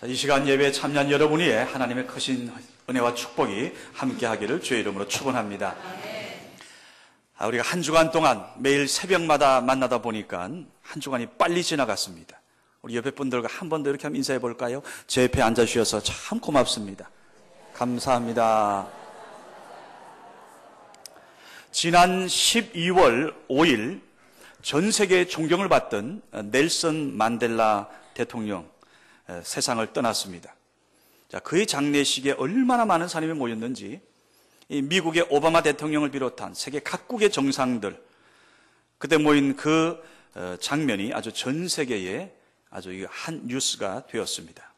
이 시간 예배에 참여한 여러분 위에 하나님의 크신 은혜와 축복이 함께하기를 주의 이름으로 축원합니다. 우리가 한 주간 동안 매일 새벽마다 만나다 보니까 한 주간이 빨리 지나갔습니다. 우리 옆에 분들과 한 번 더 이렇게 한번 인사해 볼까요? 제 옆에 앉아주셔서 참 고맙습니다. 감사합니다. 지난 12월 5일 전 세계의 존경을 받던 넬슨 만델라 대통령 세상을 떠났습니다. 자, 그의 장례식에 얼마나 많은 사람이 모였는지 이 미국의 오바마 대통령을 비롯한 세계 각국의 정상들 그때 모인 그 장면이 아주 전 세계에 아주 한 뉴스가 되었습니다.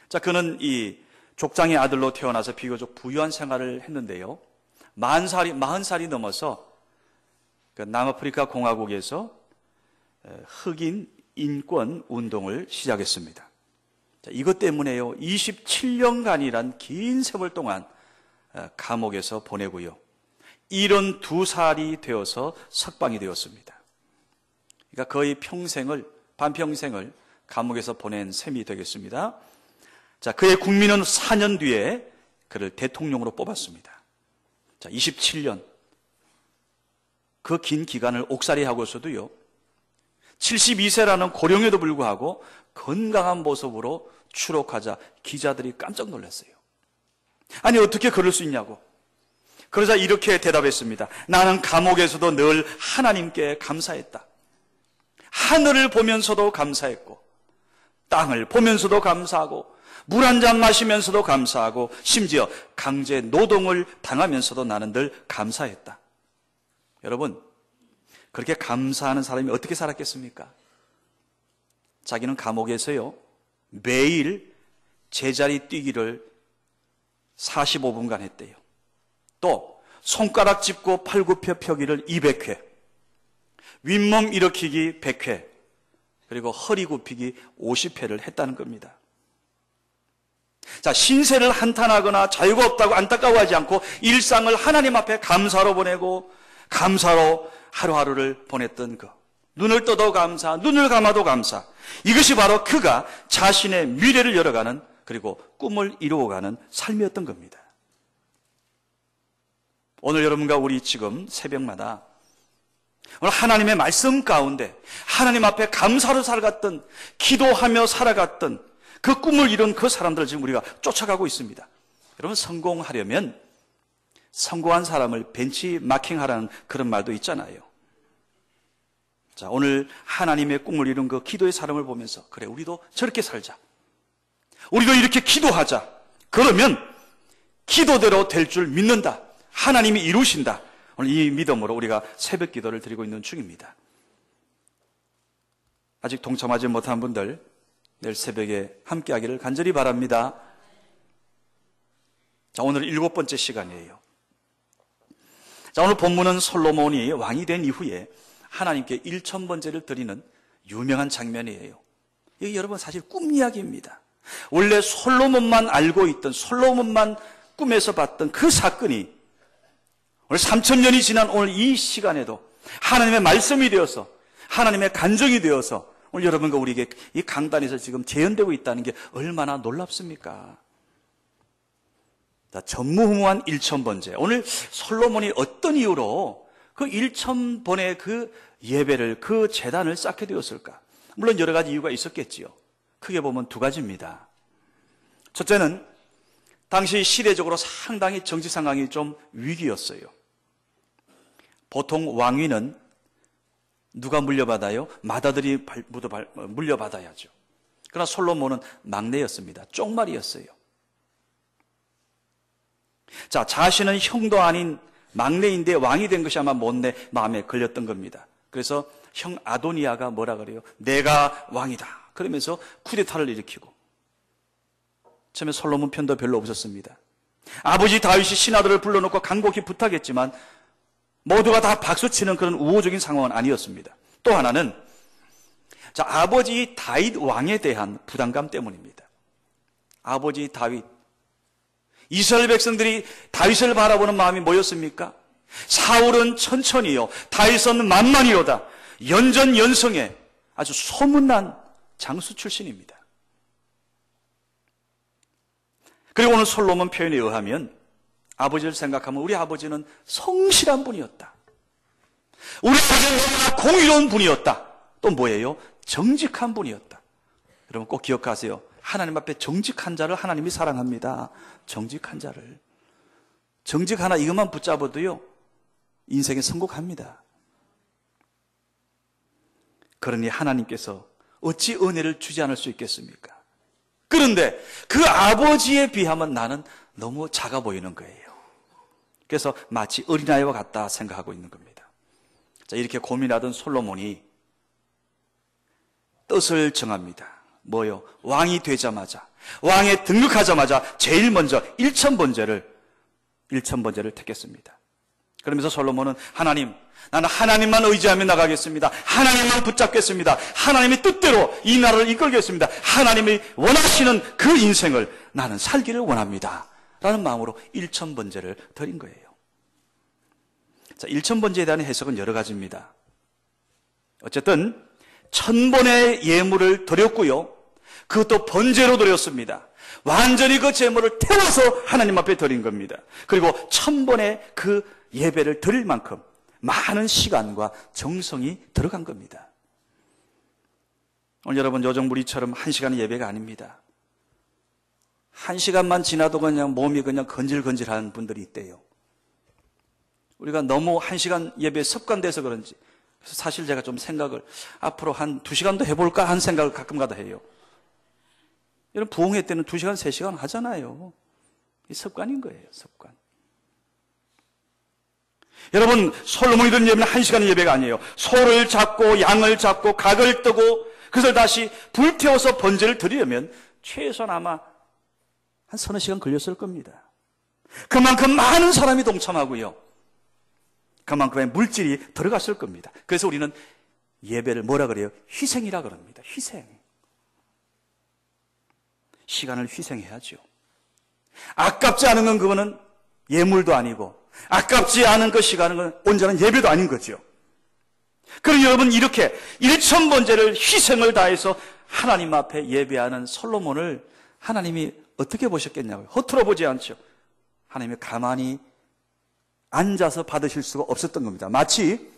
자, 그는 이 족장의 아들로 태어나서 비교적 부유한 생활을 했는데요. 40살이 넘어서 그 남아프리카 공화국에서 흑인 인권 운동을 시작했습니다. 자, 이것 때문에요, 27년간이란 긴 세월 동안 감옥에서 보내고요. 72살이 되어서 석방이 되었습니다. 그러니까 거의 반평생을 감옥에서 보낸 셈이 되겠습니다. 자, 그의 국민은 4년 뒤에 그를 대통령으로 뽑았습니다. 자, 27년. 그 긴 기간을 옥살이하고서도요, 72세라는 고령에도 불구하고 건강한 모습으로 추록하자 기자들이 깜짝 놀랐어요. 아니, 어떻게 그럴 수 있냐고. 그러자 이렇게 대답했습니다. 나는 감옥에서도 늘 하나님께 감사했다. 하늘을 보면서도 감사했고, 땅을 보면서도 감사하고, 물 한 잔 마시면서도 감사하고, 심지어 강제 노동을 당하면서도 나는 늘 감사했다. 여러분, 그렇게 감사하는 사람이 어떻게 살았겠습니까? 자기는 감옥에서요, 매일 제자리 뛰기를 45분간 했대요. 또 손가락 짚고 팔굽혀 펴기를 200회, 윗몸 일으키기 100회, 그리고 허리 굽히기 50회를 했다는 겁니다. 자, 신세를 한탄하거나 자유가 없다고 안타까워하지 않고 일상을 하나님 앞에 감사로 보내고 감사로 하루하루를 보냈던 그 눈을 떠도 감사, 눈을 감아도 감사. 이것이 바로 그가 자신의 미래를 열어가는, 그리고 꿈을 이루어가는 삶이었던 겁니다. 오늘 여러분과 우리 지금 새벽마다 오늘 하나님의 말씀 가운데 하나님 앞에 감사로 살아갔던, 기도하며 살아갔던 그 꿈을 이룬 그 사람들을 지금 우리가 쫓아가고 있습니다. 여러분, 성공하려면 성공한 사람을 벤치마킹하라는 그런 말도 있잖아요. 자, 오늘 하나님의 꿈을 이룬 그 기도의 사람을 보면서, 그래, 우리도 저렇게 살자. 우리도 이렇게 기도하자. 그러면 기도대로 될 줄 믿는다. 하나님이 이루신다. 오늘 이 믿음으로 우리가 새벽 기도를 드리고 있는 중입니다. 아직 동참하지 못한 분들 내일 새벽에 함께하기를 간절히 바랍니다. 자, 오늘 7번째 시간이에요. 자, 오늘 본문은 솔로몬이 왕이 된 이후에 하나님께 1000번제를 드리는 유명한 장면이에요. 이게 여러분 사실 꿈 이야기입니다. 원래 솔로몬만 알고 있던, 솔로몬만 꿈에서 봤던 그 사건이 오늘 3000년이 지난 오늘 이 시간에도 하나님의 말씀이 되어서, 하나님의 간증이 되어서 오늘 여러분과 우리에게 이 강단에서 지금 재현되고 있다는 게 얼마나 놀랍습니까? 자, 전무후무한 1000번제. 오늘 솔로몬이 어떤 이유로 그 1000번의 그 예배를, 그 제단을 쌓게 되었을까? 물론 여러 가지 이유가 있었겠지요. 크게 보면 두 가지입니다. 첫째는 당시 시대적으로 상당히 정치 상황이 좀 위기였어요. 보통 왕위는 누가 물려받아요? 맏아들이 물려받아야죠. 그러나 솔로몬은 막내였습니다. 쪽말이었어요. 자, 자신은 형도 아닌 막내인데 왕이 된 것이 아마 못내 마음에 걸렸던 겁니다. 그래서 형 아도니아가 뭐라 그래요? 내가 왕이다. 그러면서 쿠데타를 일으키고, 처음에 솔로몬 편도 별로 없었습니다. 아버지 다윗이 신하들을 불러놓고 간곡히 부탁했지만 모두가 다 박수치는 그런 우호적인 상황은 아니었습니다. 또 하나는, 자, 아버지 다윗 왕에 대한 부담감 때문입니다. 아버지 다윗, 이스라엘 백성들이 다윗을 바라보는 마음이 뭐였습니까? 사울은 천천히요, 다윗은 만만히로다. 연전연승에 아주 소문난 장수 출신입니다. 그리고 오늘 솔로몬 표현에 의하면 아버지를 생각하면 우리 아버지는 성실한 분이었다. 우리 아버지는 너무나 공의로운 분이었다. 또 뭐예요? 정직한 분이었다. 여러분 꼭 기억하세요. 하나님 앞에 정직한 자를 하나님이 사랑합니다. 정직한 자를. 정직 하나 이것만 붙잡아도요, 인생에 성공합니다. 그러니 하나님께서 어찌 은혜를 주지 않을 수 있겠습니까? 그런데 그 아버지에 비하면 나는 너무 작아 보이는 거예요. 그래서 마치 어린아이와 같다 생각하고 있는 겁니다. 자, 이렇게 고민하던 솔로몬이 뜻을 정합니다. 뭐요? 왕이 되자마자, 왕에 등극하자마자 제일 먼저 일천번제를 택했습니다. 그러면서 솔로몬은 하나님, 나는 하나님만 의지하며 나가겠습니다. 하나님만 붙잡겠습니다. 하나님의 뜻대로 이 나라를 이끌겠습니다. 하나님이 원하시는 그 인생을 나는 살기를 원합니다. 라는 마음으로 일천번제를 드린 거예요. 자, 일천번제에 대한 해석은 여러 가지입니다. 어쨌든 1000번의 예물을 드렸고요. 그것도 번제로 드렸습니다. 완전히 그 제물을 태워서 하나님 앞에 드린 겁니다. 그리고 1000번의 그 예배를 드릴 만큼 많은 시간과 정성이 들어간 겁니다. 오늘 여러분 요정부리처럼 1시간의 예배가 아닙니다. 1시간만 지나도 그냥 몸이 그냥 건질건질한 분들이 있대요. 우리가 너무 1시간 예배에 습관돼서 그런지, 그래서 사실 제가 좀 생각을 앞으로 한 2시간도 해볼까 하는 생각을 가끔가다 해요. 여러분 부흥회 때는 2시간, 3시간 하잖아요. 이 습관인 거예요, 습관. 여러분 솔로몬이 드린 예배는 1시간의 예배가 아니에요. 소를 잡고 양을 잡고 각을 뜨고 그것을 다시 불태워서 번제를 드리려면 최소한 아마 한 서너 시간 걸렸을 겁니다. 그만큼 많은 사람이 동참하고요. 그만큼의 물질이 들어갔을 겁니다. 그래서 우리는 예배를 뭐라 그래요? 희생이라 그럽니다. 희생. 시간을 희생해야죠. 아깝지 않은 건 그거는 예물도 아니고 아깝지 않은 그 시간은 건 온전한 예배도 아닌 거죠. 그럼 여러분 이렇게 1000번제를 희생을 다해서 하나님 앞에 예배하는 솔로몬을 하나님이 어떻게 보셨겠냐고요? 허투루 보지 않죠. 하나님이 가만히 앉아서 받으실 수가 없었던 겁니다. 마치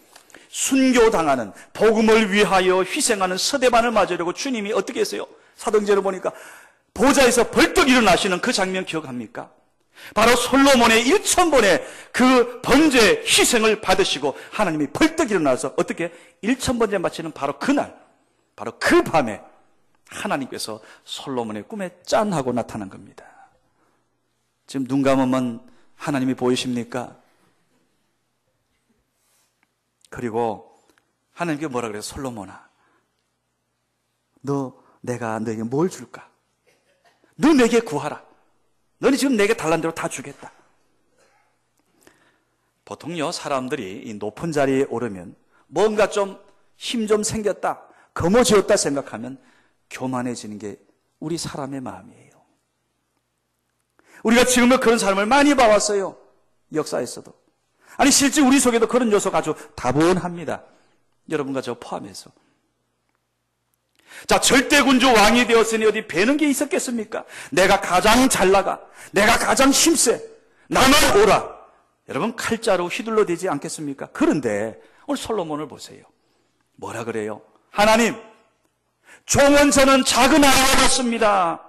순교당하는, 복음을 위하여 희생하는 서대반을 맞으려고 주님이 어떻게 했어요? 사도행전을 보니까 보좌에서 벌떡 일어나시는 그 장면 기억합니까? 바로 솔로몬의 1000번의 그 번제 희생을 받으시고 하나님이 벌떡 일어나서 어떻게 1000번제 마치는 바로 그날, 바로 그 밤에 하나님께서 솔로몬의 꿈에 짠 하고 나타난 겁니다. 지금 눈 감으면 하나님이 보이십니까? 그리고 하나님께 뭐라 그래요? 솔로몬아, 내가 너에게 뭘 줄까? 너 내게 구하라. 너는 지금 내게 달란 대로 다 주겠다. 보통요, 사람들이 이 높은 자리에 오르면 뭔가 좀 힘 좀 생겼다, 거머쥐었다 생각하면 교만해지는 게 우리 사람의 마음이에요. 우리가 지금도 그런 사람을 많이 봐왔어요. 역사에서도. 아니 실제 우리 속에도 그런 요소가 아주 다분합니다. 여러분과 저 포함해서. 자, 절대군주 왕이 되었으니 어디 배는 게 있었겠습니까? 내가 가장 잘 나가, 내가 가장 힘세, 나만 오라. 여러분 칼자루 휘둘러 대지 않겠습니까? 그런데 오늘 솔로몬을 보세요. 뭐라 그래요? 하나님, 종은 저는 작은 아이와 같습니다.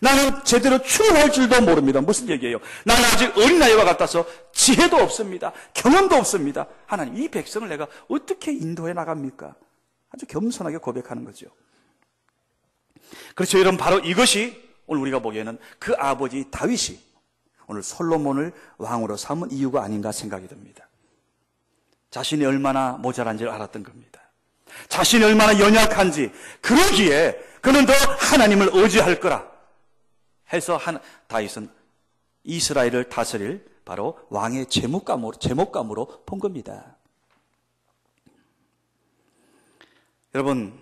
나는 제대로 충성할 줄도 모릅니다. 무슨 얘기예요? 나는 아직 어린아이와 같아서 지혜도 없습니다. 경험도 없습니다. 하나님, 이 백성을 내가 어떻게 인도해 나갑니까? 아주 겸손하게 고백하는 거죠. 그렇죠. 여러분, 바로 이것이 오늘 우리가 보기에는 그 아버지 다윗이 오늘 솔로몬을 왕으로 삼은 이유가 아닌가 생각이 듭니다. 자신이 얼마나 모자란지를 알았던 겁니다. 자신이 얼마나 연약한지, 그러기에 그는 더 하나님을 의지할 거라 해서 다윗은 이스라엘을 다스릴 바로 왕의 제목감으로 본 겁니다. 여러분,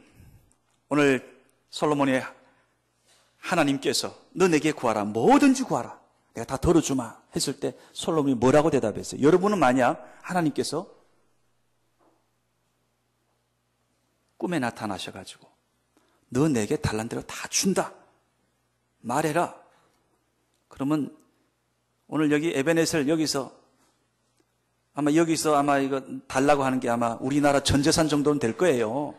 오늘 솔로몬의 하나님께서 너 내게 구하라, 뭐든지 구하라, 내가 다 들어주마 했을 때 솔로몬이 뭐라고 대답했어요? 여러분은 만약 하나님께서 꿈에 나타나셔가지고 너 내게 달란 대로 다 준다 말해라, 그러면 오늘 여기 에베네셀 여기서 아마 이거 달라고 하는 게 아마 우리나라 전 재산 정도는 될 거예요.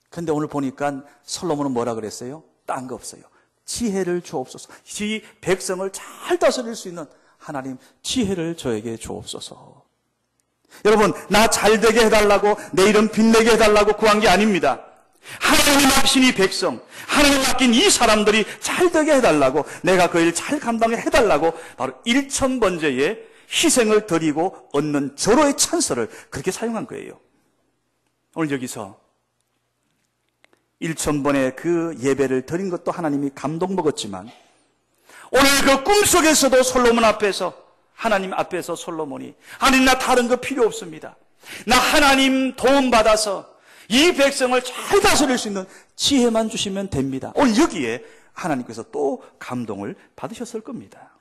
근데 오늘 보니까 솔로몬은 뭐라 그랬어요? 딴 거 없어요. 지혜를 주옵소서. 이 백성을 잘 다스릴 수 있는 하나님 지혜를 저에게 주옵소서. 여러분, 나 잘되게 해달라고, 내 이름 빛내게 해달라고 구한 게 아닙니다. 하나님이 맡기신 이 백성, 하나님 맡긴 이 사람들이 잘되게 해달라고, 내가 그 일 잘 감당해 해달라고 바로 1000번째의 희생을 드리고 얻는 절호의 찬스를 그렇게 사용한 거예요. 오늘 여기서 1000번의 그 예배를 드린 것도 하나님이 감동 먹었지만, 오늘 그 꿈속에서도 솔로몬 앞에서, 하나님 앞에서 솔로몬이, 하나님 나 다른 거 필요 없습니다. 나 하나님 도움받아서 이 백성을 잘 다스릴 수 있는 지혜만 주시면 됩니다. 오늘 여기에 하나님께서 또 감동을 받으셨을 겁니다.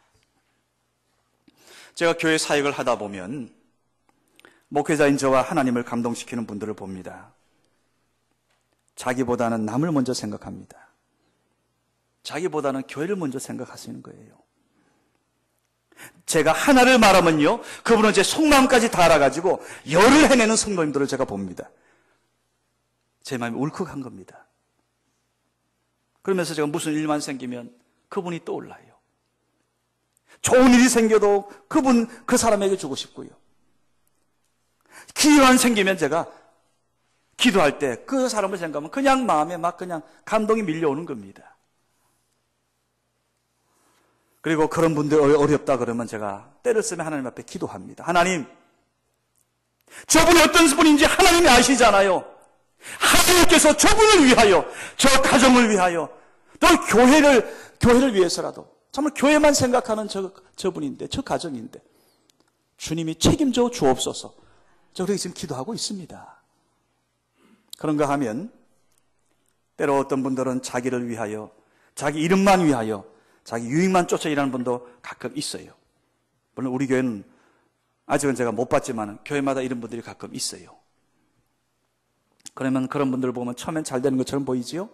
제가 교회 사역을 하다 보면 목회자인 저와 하나님을 감동시키는 분들을 봅니다. 자기보다는 남을 먼저 생각합니다. 자기보다는 교회를 먼저 생각하시는 거예요. 제가 하나를 말하면요, 그분은 제 속마음까지 다 알아가지고 열을 해내는 성도님들을 제가 봅니다. 제 마음이 울컥한 겁니다. 그러면서 제가 무슨 일만 생기면 그분이 떠올라요. 좋은 일이 생겨도 그 사람에게 주고 싶고요. 기회만 생기면 제가 기도할 때 그 사람을 생각하면 그냥 마음에 막 그냥 감동이 밀려오는 겁니다. 그리고 그런 분들 어렵다 그러면 제가 때를 쓰면 하나님 앞에 기도합니다. 하나님, 저분이 어떤 분인지 하나님이 아시잖아요. 하나님께서 저분을 위하여, 저 가정을 위하여, 또 교회를 위해서라도, 정말 교회만 생각하는 저분인데, 저 가정인데 주님이 책임져 주옵소서. 저 그렇게 지금 기도하고 있습니다. 그런가 하면 때로 어떤 분들은 자기를 위하여, 자기 이름만 위하여, 자기 유익만 쫓아 일하는 분도 가끔 있어요. 물론 우리 교회는 아직은 제가 못 봤지만 교회마다 이런 분들이 가끔 있어요. 그러면 그런 분들을 보면 처음엔 잘 되는 것처럼 보이지요?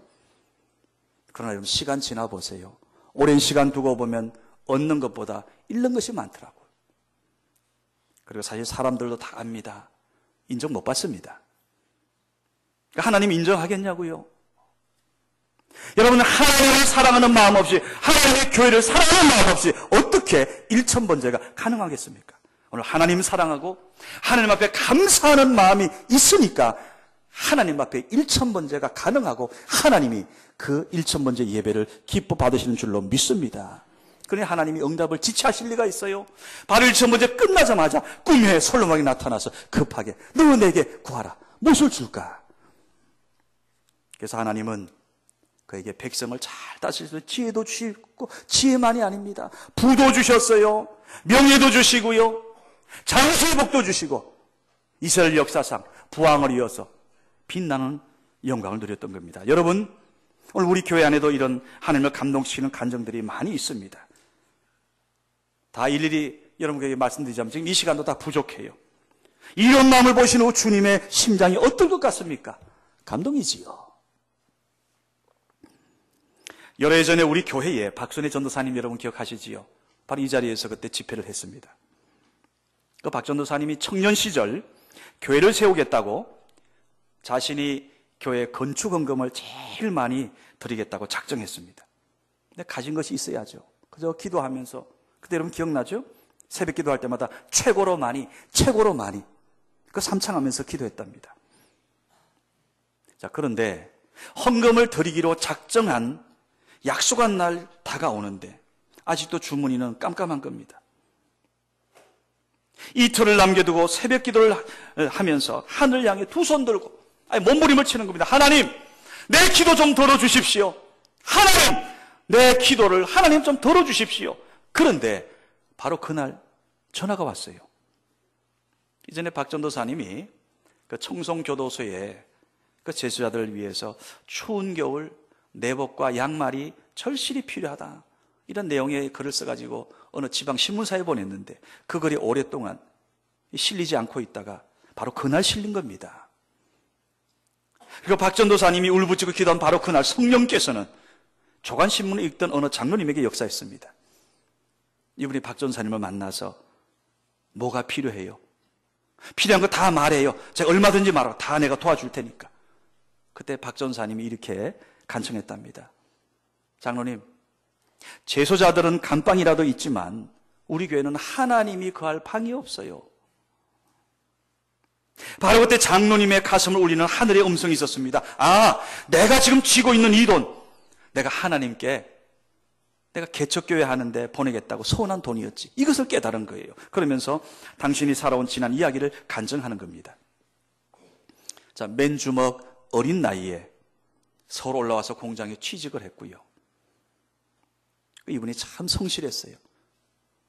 그러나 여러분, 시간 지나 보세요. 오랜 시간 두고 보면 얻는 것보다 잃는 것이 많더라고요. 그리고 사실 사람들도 다 압니다. 인정 못 받습니다. 하나님 인정하겠냐고요? 여러분, 하나님을 사랑하는 마음 없이, 하나님의 교회를 사랑하는 마음 없이 어떻게 1000번째가 가능하겠습니까? 오늘 하나님 사랑하고 하나님 앞에 감사하는 마음이 있으니까 하나님 앞에 1000번째가 가능하고 하나님이 그 1000번째 예배를 기뻐 받으시는 줄로 믿습니다. 그러니 하나님이 응답을 지체하실 리가 있어요? 바로 1000번째 끝나자마자 꿈에 솔로몬이 나타나서 급하게 너 내게 구하라. 무엇을 줄까? 그래서 하나님은 그에게 백성을 잘 다스리셔서 지혜도 주시고, 지혜만이 아닙니다. 부도 주셨어요. 명예도 주시고요. 장수의 복도 주시고, 이스라엘 역사상 부왕을 이어서 빛나는 영광을 누렸던 겁니다. 여러분, 오늘 우리 교회 안에도 이런 하나님을 감동시키는 간증들이 많이 있습니다. 다 일일이 여러분에게 말씀드리자면 지금 이 시간도 다 부족해요. 이런 마음을 보시는 후 주님의 심장이 어떨 것 같습니까? 감동이지요. 열흘 전에 우리 교회에 박순애 전도사님 여러분 기억하시지요? 바로 이 자리에서 그때 집회를 했습니다. 그 박 전도사님이 청년 시절 교회를 세우겠다고 자신이 교회 건축 헌금을 제일 많이 드리겠다고 작정했습니다. 근데 가진 것이 있어야죠. 그저 기도하면서, 그때 여러분 기억나죠? 새벽 기도할 때마다 최고로 많이 그 삼창하면서 기도했답니다. 자, 그런데 헌금을 드리기로 작정한 약속한 날 다가오는데 아직도 주머니는 깜깜한 겁니다. 이틀을 남겨두고 새벽 기도를 하면서 하늘 향해 두 손 들고 몸부림을 치는 겁니다. 하나님, 내 기도 좀 들어주십시오. 하나님, 내 기도를 하나님 좀 들어주십시오. 그런데 바로 그날 전화가 왔어요. 이전에 박 전도사님이 그 청송교도소에 그 제수자들을 위해서 추운 겨울 내복과 양말이 절실히 필요하다, 이런 내용의 글을 써가지고 어느 지방 신문사에 보냈는데 그 글이 오랫동안 실리지 않고 있다가 바로 그날 실린 겁니다. 그리고 박 전도사님이 울부짖고 기도한 바로 그날 성령께서는 조간신문을 읽던 어느 장로님에게 역사했습니다. 이분이 박 전사님을 만나서 뭐가 필요해요? 필요한 거 다 말해요. 제가 얼마든지 말하고 다 내가 도와줄 테니까. 그때 박 전사님이 이렇게 간청했답니다. 장로님, 재소자들은 감방이라도 있지만 우리 교회는 하나님이 거할 방이 없어요. 바로 그때 장로님의 가슴을 울리는 하늘의 음성이 있었습니다. 아, 내가 지금 쥐고 있는 이 돈, 내가 하나님께 내가 개척교회 하는데 보내겠다고 소원한 돈이었지. 이것을 깨달은 거예요. 그러면서 당신이 살아온 지난 이야기를 간증하는 겁니다. 자, 맨주먹 어린 나이에 서울 올라와서 공장에 취직을 했고요. 이분이 참 성실했어요.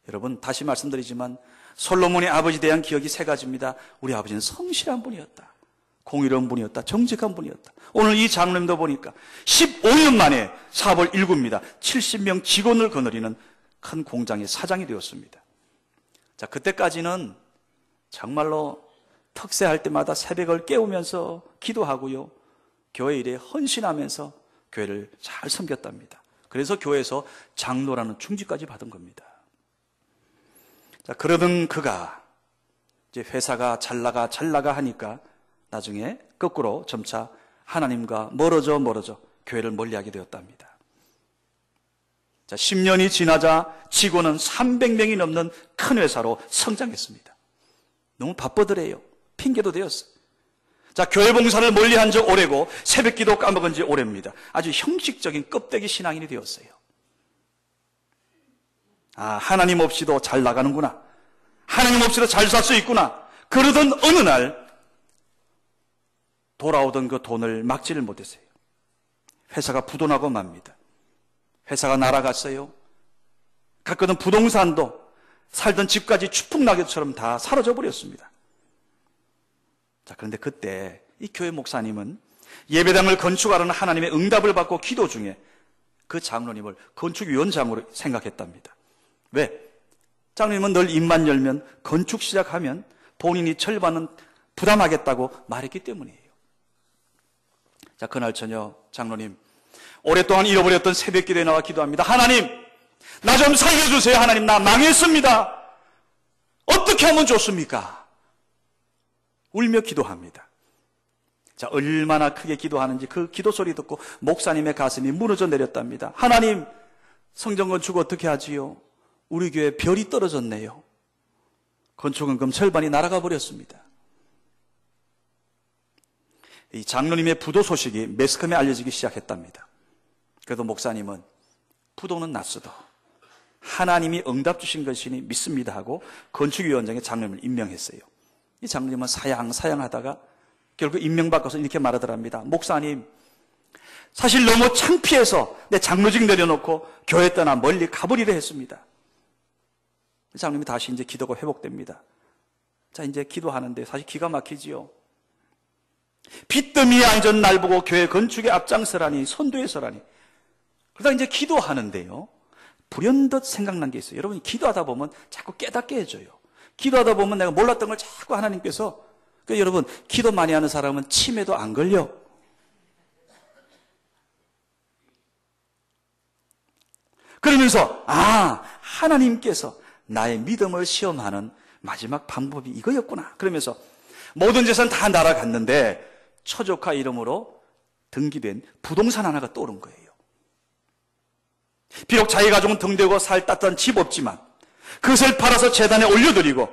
여러분, 다시 말씀드리지만 솔로몬의 아버지에 대한 기억이 세 가지입니다. 우리 아버지는 성실한 분이었다. 공의로운 분이었다. 정직한 분이었다. 오늘 이 장로님도 보니까 15년 만에 사업을 일굽니다. 70명 직원을 거느리는 큰 공장의 사장이 되었습니다. 자, 그때까지는 정말로 특세할 때마다 새벽을 깨우면서 기도하고요. 교회 일에 헌신하면서 교회를 잘 섬겼답니다. 그래서 교회에서 장로라는 충직까지 받은 겁니다. 자, 그러던 그가 이제 회사가 잘 나가 하니까 나중에 거꾸로 점차 하나님과 멀어져 교회를 멀리하게 되었답니다. 자, 10년이 지나자 직원은 300명이 넘는 큰 회사로 성장했습니다. 너무 바쁘더래요. 핑계도 되었어요. 자, 교회 봉사를 멀리한 지 오래고 새벽기도 까먹은 지 오래입니다. 아주 형식적인 껍데기 신앙인이 되었어요. 아, 하나님 없이도 잘 나가는구나. 하나님 없이도 잘 살 수 있구나. 그러던 어느 날 돌아오던 그 돈을 막지를 못했어요. 회사가 부도나고 맙니다. 회사가 날아갔어요. 갔거든 부동산도 살던 집까지 추풍낙엽처럼 다 사라져 버렸습니다. 자, 그런데 그때 이 교회 목사님은 예배당을 건축하라는 하나님의 응답을 받고 기도 중에 그 장로님을 건축위원장으로 생각했답니다. 왜? 장로님은 늘 입만 열면 건축 시작하면 본인이 절반은 부담하겠다고 말했기 때문이에요. 자, 그날 저녁 장로님 오랫동안 잃어버렸던 새벽 기도에 나와 기도합니다. 하나님, 나 좀 살려주세요. 하나님, 나 망했습니다. 어떻게 하면 좋습니까? 울며 기도합니다. 자, 얼마나 크게 기도하는지 그 기도 소리 듣고 목사님의 가슴이 무너져 내렸답니다. 하나님, 성전 건축 어떻게 하지요? 우리 교회 별이 떨어졌네요. 건축원금 절반이 날아가 버렸습니다. 이 장로님의 부도 소식이 매스컴에 알려지기 시작했답니다. 그래도 목사님은 부도는 났어도 하나님이 응답 주신 것이니 믿습니다 하고 건축위원장에 장로님을 임명했어요. 이 장로님은 사양하다가 결국 임명받고서 이렇게 말하더랍니다. 목사님, 사실 너무 창피해서 내 장로직 내려놓고 교회 떠나 멀리 가버리려 했습니다. 장로님이 다시 이제 기도가 회복됩니다. 자, 이제 기도하는데 사실 기가 막히지요. 빚더미에 앉은 날 보고 교회 건축에 앞장서라니, 선두에 서라니. 그러다 이제 기도하는데요, 불현듯 생각난 게 있어요. 여러분, 기도하다 보면 자꾸 깨닫게 해줘요. 기도하다 보면 내가 몰랐던 걸 자꾸 하나님께서, 그러니까 여러분, 기도 많이 하는 사람은 치매도 안 걸려. 그러면서 하나님께서 나의 믿음을 시험하는 마지막 방법이 이거였구나. 그러면서 모든 재산 다 날아갔는데 처조카 이름으로 등기된 부동산 하나가 떠오른 거예요. 비록 자기 가족은 등대고 살 따뜻한 집 없지만 그것을 팔아서 재단에 올려드리고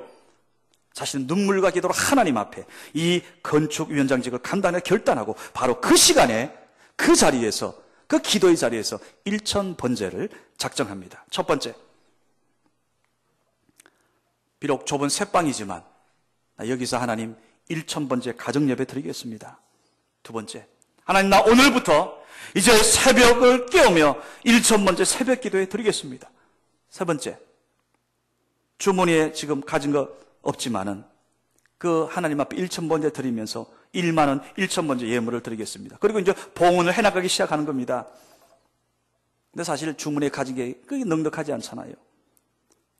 자신은 눈물과 기도로 하나님 앞에 이 건축위원장직을 간단하게 결단하고 바로 그 시간에 그 자리에서, 그 기도의 자리에서 1000번제를 작정합니다. 첫 번째, 비록 좁은 새방이지만 여기서 하나님 1000번째 가정예배 드리겠습니다. 두 번째, 하나님, 나 오늘부터 이제 새벽을 깨우며 1000번째 새벽 기도에 드리겠습니다. 세 번째, 주머니에 지금 가진 거 없지만은 그 하나님 앞에 1000번째 드리면서 1만원 1000번째 예물을 드리겠습니다. 그리고 이제 봉헌을 해나가기 시작하는 겁니다. 근데 사실 주머니에 가진 게 그게 넉넉하지 않잖아요.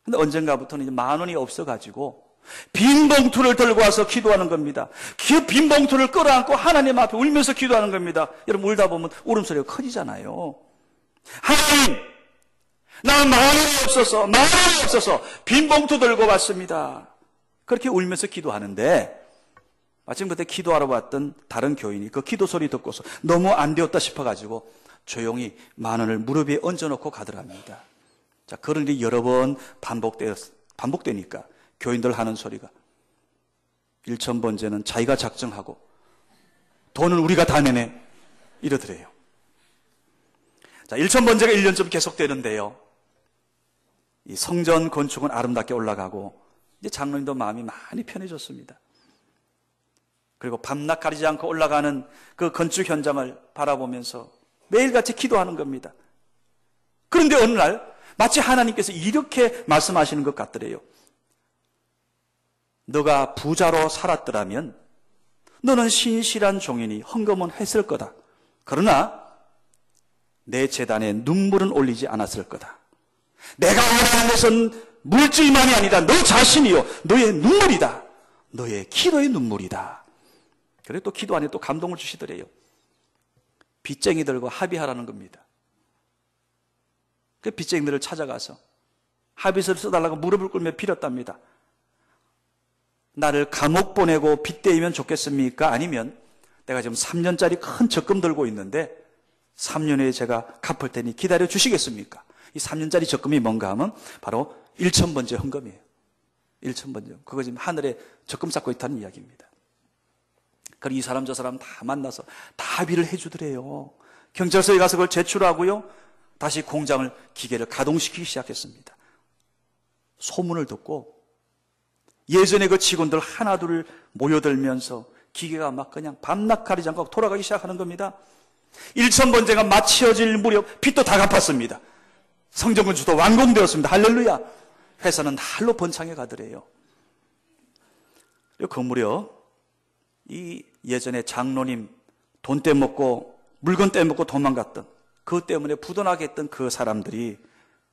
근데 언젠가부터는 이제 10,000원이 없어가지고 빈 봉투를 들고 와서 기도하는 겁니다. 그 빈 봉투를 끌어안고 하나님 앞에 울면서 기도하는 겁니다. 여러분, 울다 보면 울음소리가 커지잖아요. 하나님, 나 10,000원이 없어서, 10,000원이 없어서 빈 봉투 들고 왔습니다. 그렇게 울면서 기도하는데 마침 그때 기도하러 왔던 다른 교인이 그 기도 소리 듣고서 너무 안 되었다 싶어가지고 조용히 10,000원을 무릎 위에 얹어놓고 가더랍니다. 자, 그런 일이 여러 번 반복되니까 교인들 하는 소리가 1,000번째는 자기가 작정하고 돈은 우리가 다 내네 이러더래요. 자, 1,000번째가 1년쯤 계속되는데요. 이 성전 건축은 아름답게 올라가고 이제 장로님도 마음이 많이 편해졌습니다. 그리고 밤낮 가리지 않고 올라가는 그 건축 현장을 바라보면서 매일같이 기도하는 겁니다. 그런데 어느 날 마치 하나님께서 이렇게 말씀하시는 것 같더래요. 너가 부자로 살았더라면 너는 신실한 종이니 헌금은 했을 거다. 그러나 내 제단에 눈물은 올리지 않았을 거다. 내가 원하는 것은 물질만이 아니다. 너 자신이요. 너의 눈물이다. 너의 기도의 눈물이다. 그리고 또 기도 안에 또 감동을 주시더래요. 빚쟁이들과 합의하라는 겁니다. 그 빚쟁이들을 찾아가서 합의서를 써달라고 무릎을 꿇며 빌었답니다. 나를 감옥 보내고 빚대이면 좋겠습니까? 아니면 내가 지금 3년짜리 큰 적금 들고 있는데 3년 후에 제가 갚을 테니 기다려 주시겠습니까? 이 3년짜리 적금이 뭔가 하면 바로 1,000번째 헌금이에요. 1,000번째. 그거 지금 하늘에 적금 쌓고 있다는 이야기입니다. 그럼 이 사람 저 사람 다 만나서 다 합의를 해주더래요. 경찰서에 가서 그걸 제출하고요. 다시 공장을 기계를 가동시키기 시작했습니다. 소문을 듣고 예전에 그 직원들 하나둘 모여들면서 기계가 막 그냥 밤낮 가리지 않고 돌아가기 시작하는 겁니다. 1,000번째가 마치어질 무렵 빚도 다 갚았습니다. 성전 건축도 완공되었습니다. 할렐루야. 회사는 날로 번창해 가더래요. 그리고 그 무렵 이 예전에 장로님 돈 떼먹고 물건 떼먹고 도망갔던 그 때문에 부도나게 했던 그 사람들이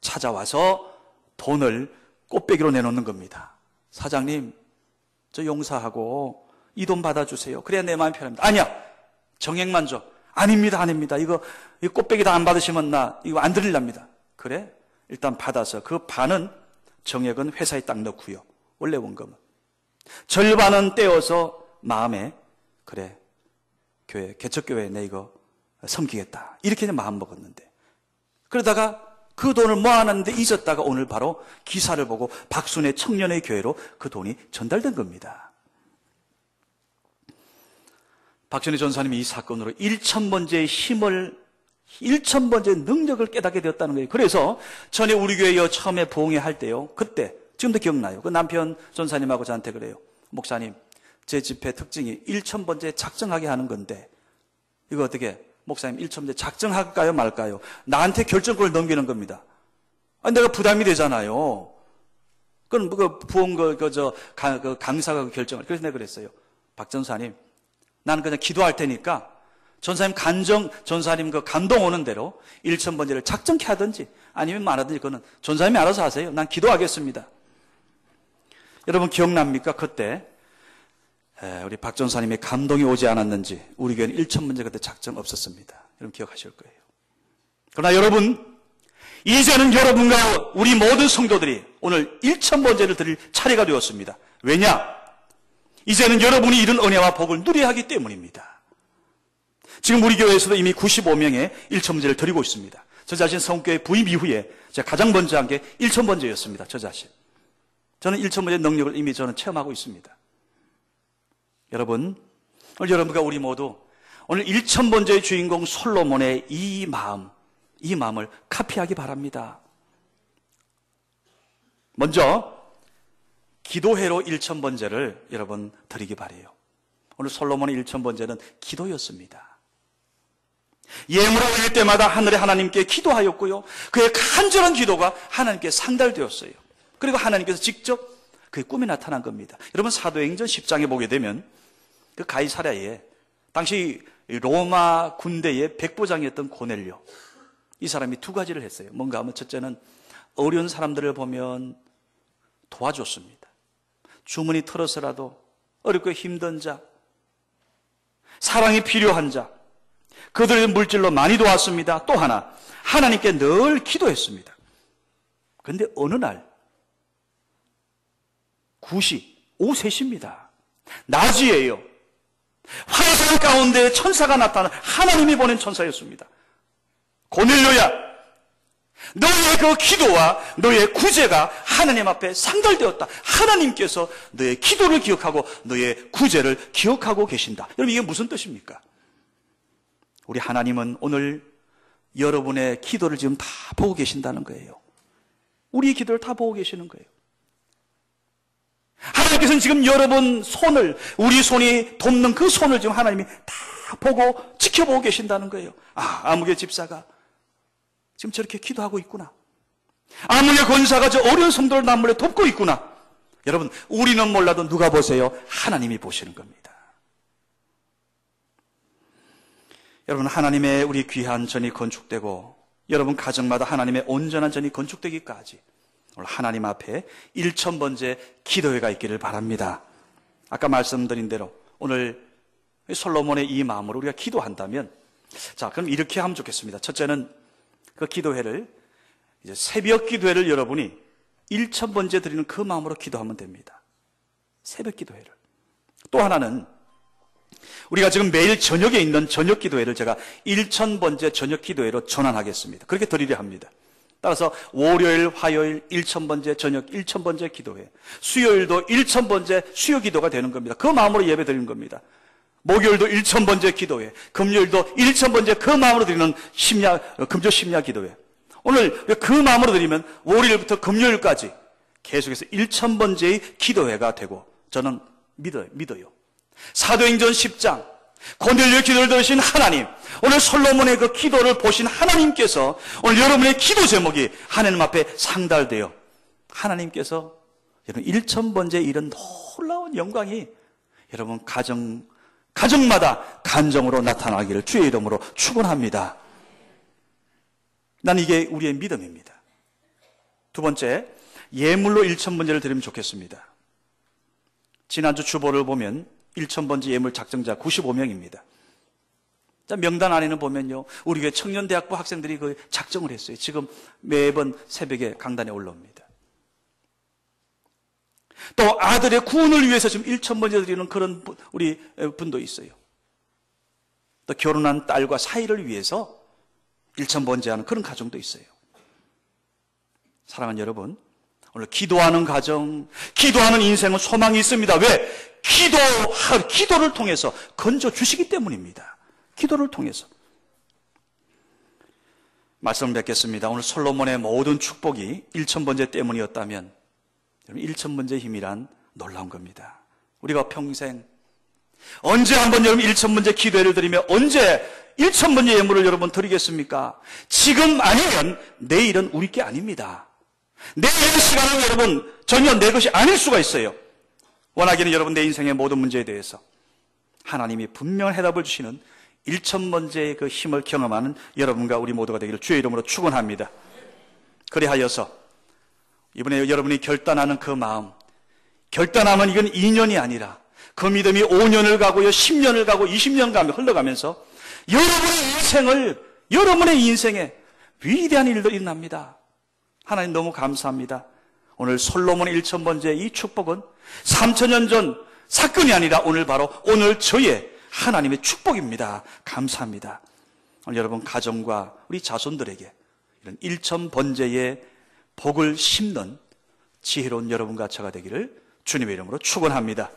찾아와서 돈을 꽃배기로 내놓는 겁니다. 사장님, 저 용서하고 이 돈 받아주세요. 그래야 내 마음이 편합니다. 아니야, 정액만 줘. 아닙니다, 아닙니다. 이거 꽃배기 다 안 받으시면 나 이거 안 드릴랍니다. 그래? 일단 받아서 그 반은 정액은 회사에 딱 넣고요. 원래 원금은. 절반은 떼어서 마음에 그래, 교회, 개척교회에 내 이거 섬기겠다. 이렇게 마음 먹었는데. 그러다가 그 돈을 모아놨는데 잊었다가 오늘 바로 기사를 보고 박순애 청년의 교회로 그 돈이 전달된 겁니다. 박순애 전사님이 이 사건으로 1,000번째의 힘을 1,000번째의 능력을 깨닫게 되었다는 거예요. 그래서 전에 우리 교회에 처음에 부흥회 때요. 그때 지금도 기억나요. 그 남편 전사님하고 저한테 그래요. 목사님, 제 집회 특징이 1,000번째 작정하게 하는 건데 이거 어떻게 목사님 1,000번째 작정할까요 말까요? 나한테 결정권을 넘기는 겁니다. 아니, 내가 부담이 되잖아요. 그럼 그 부흥 강사가 결정을. 그래서 내가 그랬어요. 박 전사님, 나는 그냥 기도할 테니까 전사님 그 감동 오는 대로 1,000번째를 작정케 하든지 아니면 말하든지 그거는 전사님이 알아서 하세요. 난 기도하겠습니다. 여러분 기억납니까? 그때 우리 박 전사님의 감동이 오지 않았는지 우리 교회는 1,000번째 그때 작정 없었습니다. 여러분 기억하실 거예요. 그러나 여러분, 이제는 여러분과 우리 모든 성도들이 오늘 1,000번째를 드릴 차례가 되었습니다. 왜냐? 이제는 여러분이 이런 은혜와 복을 누려야 하기 때문입니다. 지금 우리 교회에서도 이미 95명의 1,000번째를 드리고 있습니다. 저 자신 성교회 부임 이후에 제가 가장 먼저 한 게 1,000번째였습니다. 저 자신. 저는 1,000번째 능력을 이미 저는 체험하고 있습니다. 여러분, 오늘 여러분과 우리 모두 오늘 1,000번째의 주인공 솔로몬의 이 마음을 카피하기 바랍니다. 먼저 기도회로 1,000번째를 여러분 드리기 바라요. 오늘 솔로몬의 1,000번째는 기도였습니다. 예물을 올릴 때마다 하늘의 하나님께 기도하였고요. 그의 간절한 기도가 하나님께 상달되었어요. 그리고 하나님께서 직접 그의 꿈에 나타난 겁니다. 여러분 사도행전 10장에 보게 되면 그 가이사랴에 당시 로마 군대의 백부장이었던 고넬료, 이 사람이 두 가지를 했어요. 뭔가 하면 첫째는 어려운 사람들을 보면 도와줬습니다. 주머니 털어서라도 어렵고 힘든 자, 사랑이 필요한 자, 그들의 물질로 많이 도왔습니다. 또 하나, 하나님께 늘 기도했습니다. 그런데 어느 날 9시, 오후 3시입니다. 낮이에요. 환상 가운데 천사가 나타나 하나님이 보낸 천사였습니다. 고넬료야, 너의 그 기도와 너의 구제가 하나님 앞에 상달되었다. 하나님께서 너의 기도를 기억하고 너의 구제를 기억하고 계신다. 여러분, 이게 무슨 뜻입니까? 우리 하나님은 오늘 여러분의 기도를 지금 다 보고 계신다는 거예요. 우리의 기도를 다 보고 계시는 거예요. 하나님께서는 지금 여러분 손을, 우리 손이 돕는 그 손을 지금 하나님이 다 보고 지켜보고 계신다는 거예요. 아, 아무개 집사가 지금 저렇게 기도하고 있구나. 아무개 권사가 저 어려운 성도를 남물에 돕고 있구나. 여러분, 우리는 몰라도 누가 보세요? 하나님이 보시는 겁니다. 여러분, 하나님의 우리 귀한 전이 건축되고 여러분 가정마다 하나님의 온전한 전이 건축되기까지 오늘 하나님 앞에 1000번째 기도회가 있기를 바랍니다. 아까 말씀드린 대로 오늘 솔로몬의 이 마음으로 우리가 기도한다면, 자, 그럼 이렇게 하면 좋겠습니다. 첫째는 그 기도회를, 이제 새벽 기도회를 여러분이 1000번째 드리는 그 마음으로 기도하면 됩니다. 새벽 기도회를. 또 하나는 우리가 지금 매일 저녁에 있는 저녁 기도회를 제가 1000번째 저녁 기도회로 전환하겠습니다. 그렇게 드리려 합니다. 따라서 월요일, 화요일 1000번째 저녁 1000번째 기도회, 수요일도 1000번째 수요 기도가 되는 겁니다. 그 마음으로 예배 드리는 겁니다. 목요일도 1000번째 기도회, 금요일도 1000번째 그 마음으로 드리는 금조 심야 기도회. 오늘 그 마음으로 드리면 월요일부터 금요일까지 계속해서 1000번째의 기도회가 되고 저는 믿어요. 사도행전 10장 고넬료의 기도를 들으신 하나님, 오늘 솔로몬의 그 기도를 보신 하나님께서 오늘 여러분의 기도 제목이 하나님 앞에 상달되어 하나님께서 여러분 1000번째 이런 놀라운 영광이 여러분 가정마다 간정으로 나타나기를 주의 이름으로 축원합니다. 난 이게 우리의 믿음입니다. 두 번째, 예물로 1000번째를 드리면 좋겠습니다. 지난주 주보를 보면 1000번째 예물 작정자 95명입니다. 자, 명단 안에는 보면요, 우리 교회 청년대학부 학생들이 그 작정을 했어요. 지금 매번 새벽에 강단에 올라옵니다. 또 아들의 구원을 위해서 지금 1000번째 드리는 그런 우리 분도 있어요. 또 결혼한 딸과 사이를 위해서 1000번째 하는 그런 가정도 있어요. 사랑하는 여러분, 오늘 기도하는 가정, 기도하는 인생은 소망이 있습니다. 왜? 기도를 통해서 건져 주시기 때문입니다. 기도를 통해서. 말씀을 뵙겠습니다. 오늘 솔로몬의 모든 축복이 1000번째 때문이었다면, 여러분 1000번째 힘이란 놀라운 겁니다. 우리가 평생 언제 한번 여러분 1000번째 기도회를 드리며 언제 1000번째 예물을 여러분 드리겠습니까? 지금 아니면 내일은 우리 게 아닙니다. 내일의 시간은 여러분 전혀 내 것이 아닐 수가 있어요. 원하기는 여러분 내 인생의 모든 문제에 대해서 하나님이 분명한 해답을 주시는 1000번째의 그 힘을 경험하는 여러분과 우리 모두가 되기를 주의 이름으로 축원합니다. 그리하여서 이번에 여러분이 결단하는 그 마음, 결단하면 이건 2년이 아니라 그 믿음이 5년을 가고요, 10년을 가고 20년 가며 흘러가면서 여러분의 인생에 위대한 일들이 일어납니다. 하나님 너무 감사합니다. 오늘 솔로몬의 1000번째 이 축복은 3000년 전 사건이 아니라 오늘 저의 하나님의 축복입니다. 감사합니다. 오늘 여러분 가정과 우리 자손들에게 이런 1000번째의 복을 심는 지혜로운 여러분과 저가 되기를 주님의 이름으로 축원합니다.